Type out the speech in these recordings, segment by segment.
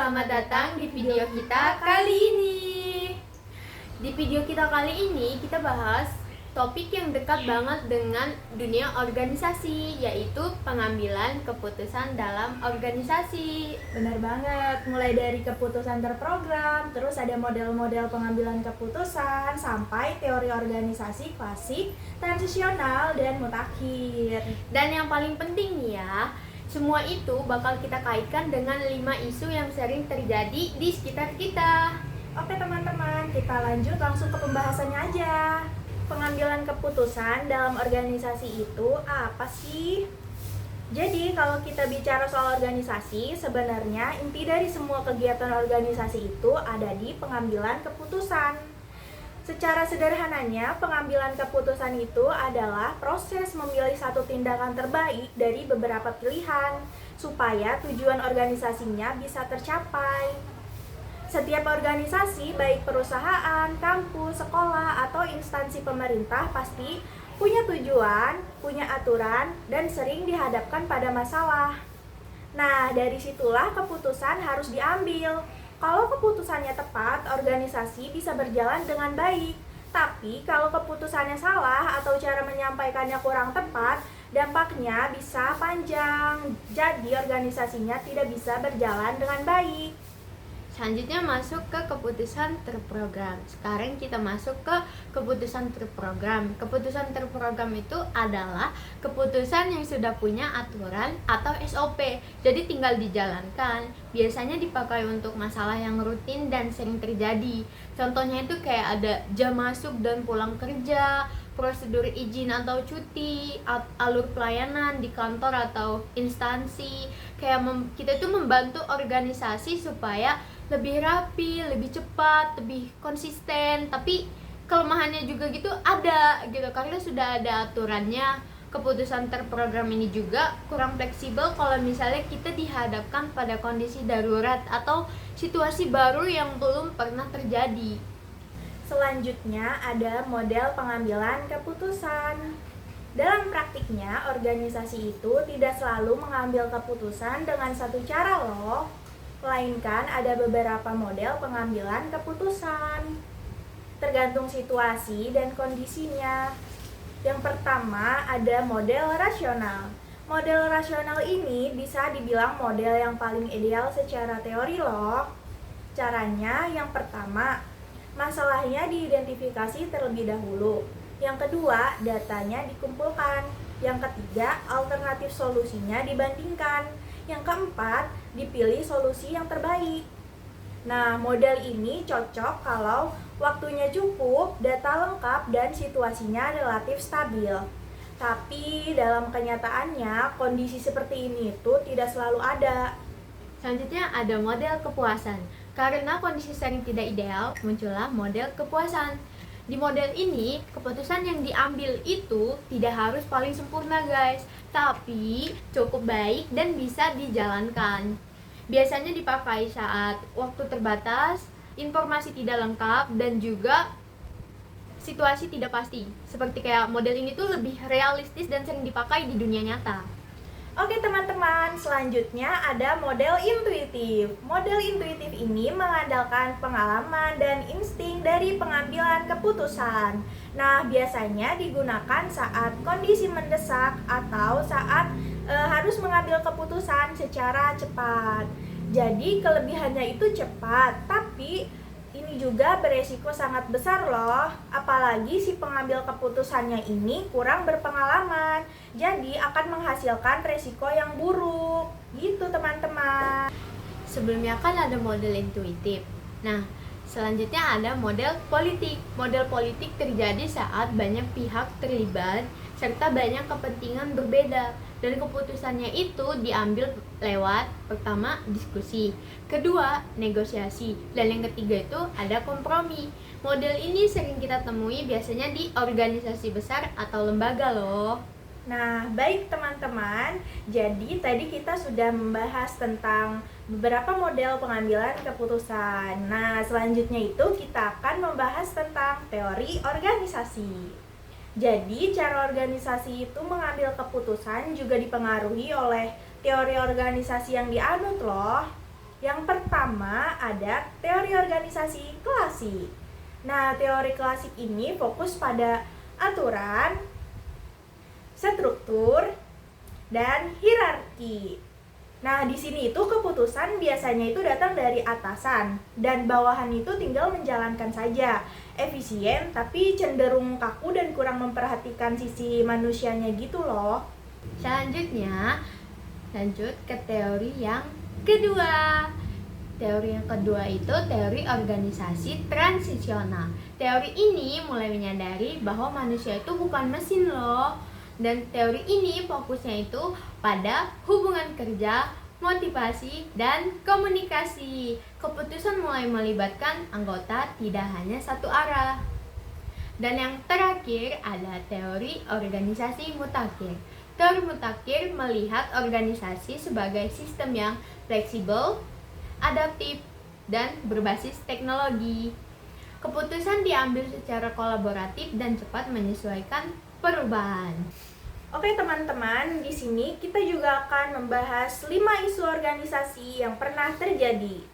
selamat datang di video kita kali ini. Di video kita kali ini kita bahas topik yang dekat banget dengan dunia organisasi, yaitu pengambilan keputusan dalam organisasi. Benar banget, mulai dari keputusan terprogram, terus ada model-model pengambilan keputusan, sampai teori organisasi klasik, transisional, dan mutakhir. Dan yang paling penting nih ya, semua itu bakal kita kaitkan dengan 5 isu yang sering terjadi di sekitar kita. Oke teman-teman, kita lanjut langsung ke pembahasannya aja. Pengambilan keputusan dalam organisasi itu apa sih? Jadi kalau kita bicara soal organisasi, sebenarnya inti dari semua kegiatan organisasi itu ada di pengambilan keputusan. Secara sederhananya, pengambilan keputusan itu adalah proses memilih satu tindakan terbaik dari beberapa pilihan supaya tujuan organisasinya bisa tercapai. Setiap organisasi, baik perusahaan, kampus, sekolah, atau instansi pemerintah pasti punya tujuan, punya aturan, dan sering dihadapkan pada masalah. Nah, dari situlah keputusan harus diambil. Kalau keputusannya tepat, organisasi bisa berjalan dengan baik. Tapi kalau keputusannya salah atau cara menyampaikannya kurang tepat, dampaknya bisa panjang. Jadi organisasinya tidak bisa berjalan dengan baik. Selanjutnya masuk ke keputusan terprogram. Sekarang kita masuk ke keputusan terprogram. Keputusan terprogram itu adalah keputusan yang sudah punya aturan atau SOP, jadi tinggal dijalankan. Biasanya dipakai untuk masalah yang rutin dan sering terjadi. Contohnya itu kayak ada jam masuk dan pulang kerja, prosedur izin atau cuti, alur pelayanan di kantor atau instansi. Kayak kita itu membantu organisasi supaya lebih rapi, lebih cepat, lebih konsisten. Tapi kelemahannya juga gitu ada gitu, karena sudah ada aturannya. Keputusan terprogram ini juga kurang fleksibel kalau misalnya kita dihadapkan pada kondisi darurat atau situasi baru yang belum pernah terjadi. Selanjutnya ada model pengambilan keputusan. Dalam praktiknya, organisasi itu tidak selalu mengambil keputusan dengan satu cara loh, melainkan ada beberapa model pengambilan keputusan, tergantung situasi dan kondisinya. Yang pertama ada model rasional. Model rasional ini bisa dibilang model yang paling ideal secara teori loh. Caranya yang pertama, masalahnya diidentifikasi terlebih dahulu. Yang kedua, datanya dikumpulkan. Yang ketiga, alternatif solusinya dibandingkan. Yang keempat, dipilih solusi yang terbaik. Nah, model ini cocok kalau waktunya cukup, data lengkap, dan situasinya relatif stabil. Tapi dalam kenyataannya, kondisi seperti ini itu tidak selalu ada. Selanjutnya ada model kepuasan. Karena kondisi sering tidak ideal, muncullah model kepuasan. Di model ini, keputusan yang diambil itu tidak harus paling sempurna guys, tapi cukup baik dan bisa dijalankan. Biasanya dipakai saat waktu terbatas, informasi tidak lengkap, dan juga situasi tidak pasti. Seperti kayak model ini tuh lebih realistis dan sering dipakai di dunia nyata. Oke teman-teman, selanjutnya ada model intuitif. Model intuitif ini mengandalkan pengalaman dan insting dari pengambilan keputusan. Nah, biasanya digunakan saat kondisi mendesak atau saat harus mengambil keputusan secara cepat. Jadi kelebihannya itu cepat, tapi ini juga beresiko sangat besar loh. Apalagi si pengambil keputusannya ini kurang berpengalaman, jadi akan menghasilkan resiko yang buruk. Gitu teman-teman. Sebelumnya kan ada model intuitif. Nah, selanjutnya ada model politik. Model politik terjadi saat banyak pihak terlibat serta banyak kepentingan berbeda, dan keputusannya itu diambil lewat pertama diskusi, kedua negosiasi, dan yang ketiga itu ada kompromi. Model ini sering kita temui biasanya di organisasi besar atau lembaga loh. Nah, baik teman-teman, jadi tadi kita sudah membahas tentang beberapa model pengambilan keputusan. Nah, selanjutnya itu kita akan membahas tentang teori organisasi. Jadi, cara organisasi itu mengambil keputusan juga dipengaruhi oleh teori organisasi yang dianut loh. Yang pertama ada teori organisasi klasik. Nah, teori klasik ini fokus pada aturan, struktur, dan hierarki. Nah, di sini itu keputusan biasanya itu datang dari atasan dan bawahan itu tinggal menjalankan saja. Efisien tapi cenderung kaku dan kurang memperhatikan sisi manusianya gitu loh. Selanjutnya, lanjut ke teori yang kedua. Teori yang kedua itu teori organisasi transisional. Teori ini mulai menyadari bahwa manusia itu bukan mesin loh. Dan teori ini fokusnya itu pada hubungan kerja, motivasi, dan komunikasi. Keputusan mulai melibatkan anggota tidak hanya satu arah. Dan yang terakhir ada teori organisasi mutakhir. Teori mutakhir melihat organisasi sebagai sistem yang fleksibel, adaptif, dan berbasis teknologi. Keputusan diambil secara kolaboratif dan cepat menyesuaikan perubahan. Oke teman-teman, di sini kita juga akan membahas 5 isu organisasi yang pernah terjadi.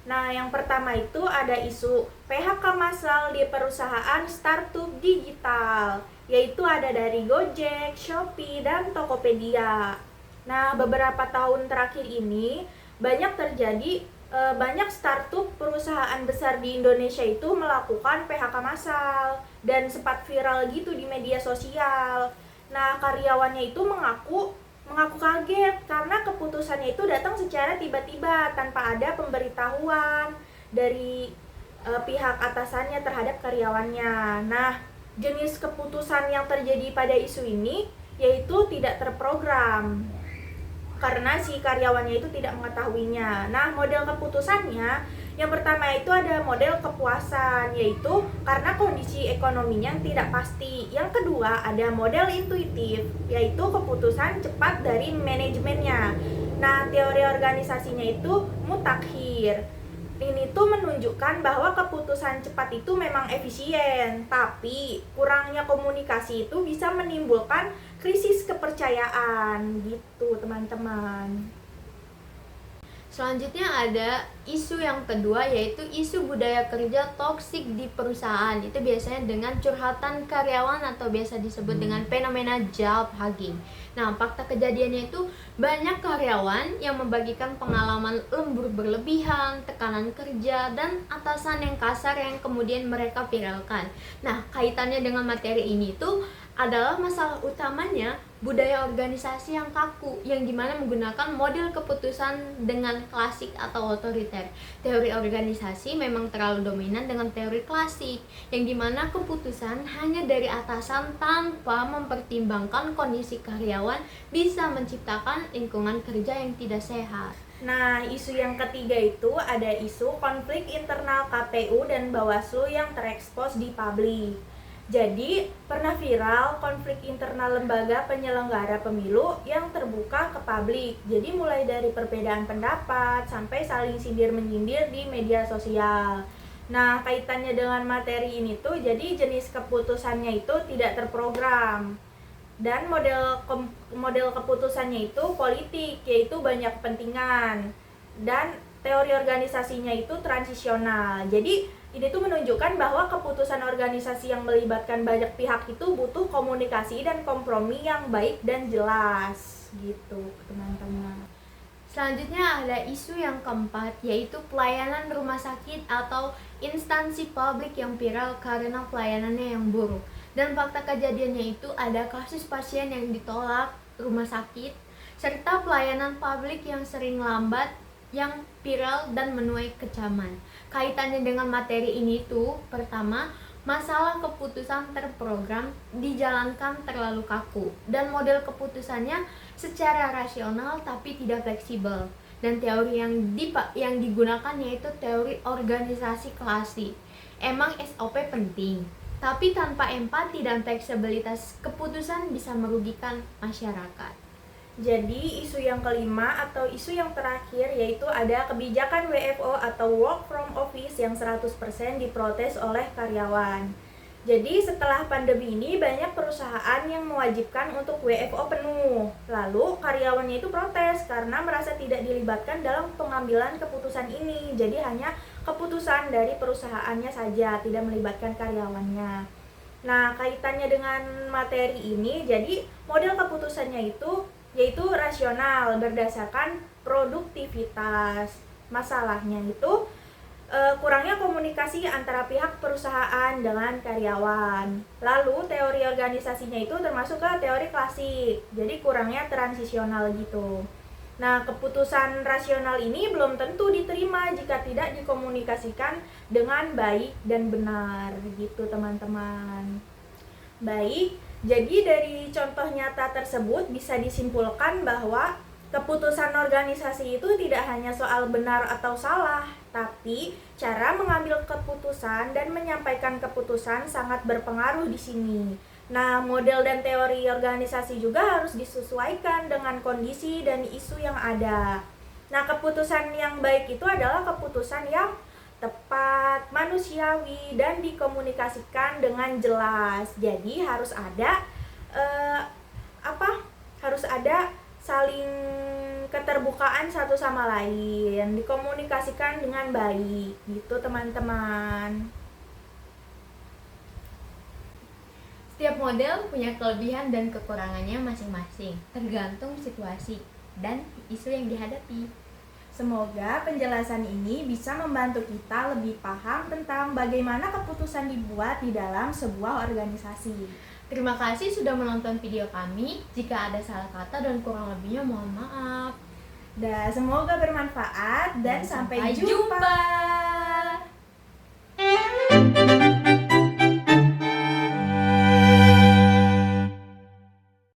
Nah, yang pertama itu ada isu PHK massal di perusahaan startup digital, yaitu ada dari Gojek, Shopee, dan Tokopedia. Nah, beberapa tahun terakhir ini banyak terjadi banyak startup perusahaan besar di Indonesia itu melakukan PHK massal dan sempat viral gitu di media sosial. Nah, karyawannya itu mengaku kaget karena keputusannya itu datang secara tiba-tiba tanpa ada pemberitahuan dari pihak atasannya terhadap karyawannya. Nah, jenis keputusan yang terjadi pada isu ini yaitu tidak terprogram karena si karyawannya itu tidak mengetahuinya. Nah, model keputusannya yang pertama itu ada model kepuasan, yaitu karena kondisi ekonominya yang tidak pasti. Yang kedua ada model intuitif, yaitu keputusan cepat dari manajemennya. Nah, teori organisasinya itu mutakhir. Ini tuh menunjukkan bahwa keputusan cepat itu memang efisien, tapi kurangnya komunikasi itu bisa menimbulkan krisis kepercayaan gitu, teman-teman. Selanjutnya ada isu yang kedua, yaitu isu budaya kerja toksik di perusahaan. Itu biasanya dengan curhatan karyawan atau biasa disebut dengan fenomena job hugging. Nah, fakta kejadiannya itu banyak karyawan yang membagikan pengalaman lembur berlebihan, tekanan kerja, dan atasan yang kasar yang kemudian mereka viralkan. Nah, kaitannya dengan materi ini tuh adalah masalah utamanya budaya organisasi yang kaku, yang dimana menggunakan model keputusan dengan klasik atau otoriter. Teori organisasi memang terlalu dominan dengan teori klasik, yang dimana keputusan hanya dari atasan tanpa mempertimbangkan kondisi karyawan bisa menciptakan lingkungan kerja yang tidak sehat. Nah, isu yang ketiga itu ada isu konflik internal KPU dan Bawaslu yang terekspos di publik. Jadi, pernah viral konflik internal lembaga penyelenggara pemilu yang terbuka ke publik. Jadi, mulai dari perbedaan pendapat sampai saling sindir-menyindir di media sosial. Nah, kaitannya dengan materi ini tuh, jadi jenis keputusannya itu tidak terprogram. Dan model keputusannya itu politik, yaitu banyak kepentingan. Dan teori organisasinya itu transisional. Jadi, ini tuh menunjukkan bahwa keputusan organisasi yang melibatkan banyak pihak itu butuh komunikasi dan kompromi yang baik dan jelas gitu, teman-teman. Selanjutnya ada isu yang keempat, yaitu pelayanan rumah sakit atau instansi publik yang viral karena pelayanannya yang buruk. Dan fakta kejadiannya itu ada kasus pasien yang ditolak rumah sakit, serta pelayanan publik yang sering lambat, yang viral dan menuai kecaman. Kaitannya dengan materi ini tuh, pertama, masalah keputusan terprogram dijalankan terlalu kaku dan model keputusannya secara rasional tapi tidak fleksibel. Dan teori yang digunakan yaitu teori organisasi klasik. Emang SOP penting, tapi tanpa empati dan fleksibilitas keputusan bisa merugikan masyarakat. Jadi isu yang kelima atau isu yang terakhir yaitu ada kebijakan WFO atau Work from Office yang 100% diprotes oleh karyawan. Jadi setelah pandemi ini banyak perusahaan yang mewajibkan untuk WFO penuh. Lalu karyawannya itu protes karena merasa tidak dilibatkan dalam pengambilan keputusan ini. Jadi hanya keputusan dari perusahaannya saja, tidak melibatkan karyawannya. Nah, kaitannya dengan materi ini, jadi model keputusannya itu yaitu rasional berdasarkan produktivitas. Masalahnya itu kurangnya komunikasi antara pihak perusahaan dengan karyawan. Lalu teori organisasinya itu termasuk ke teori klasik, jadi kurangnya transisional gitu. Nah, keputusan rasional ini belum tentu diterima jika tidak dikomunikasikan dengan baik dan benar gitu teman-teman. Baik, jadi dari contoh nyata tersebut bisa disimpulkan bahwa keputusan organisasi itu tidak hanya soal benar atau salah, tapi cara mengambil keputusan dan menyampaikan keputusan sangat berpengaruh di sini. Nah, model dan teori organisasi juga harus disesuaikan dengan kondisi dan isu yang ada. Nah, keputusan yang baik itu adalah keputusan yang tepat, manusiawi, dan dikomunikasikan dengan jelas. Jadi harus ada harus ada saling keterbukaan satu sama lain, dikomunikasikan dengan baik gitu teman-teman. Setiap model punya kelebihan dan kekurangannya masing-masing, tergantung situasi dan isu yang dihadapi. Semoga penjelasan ini bisa membantu kita lebih paham tentang bagaimana keputusan dibuat di dalam sebuah organisasi. Terima kasih sudah menonton video kami. Jika ada salah kata dan kurang lebihnya mohon maaf. Dan semoga bermanfaat dan sampai Sampai jumpa.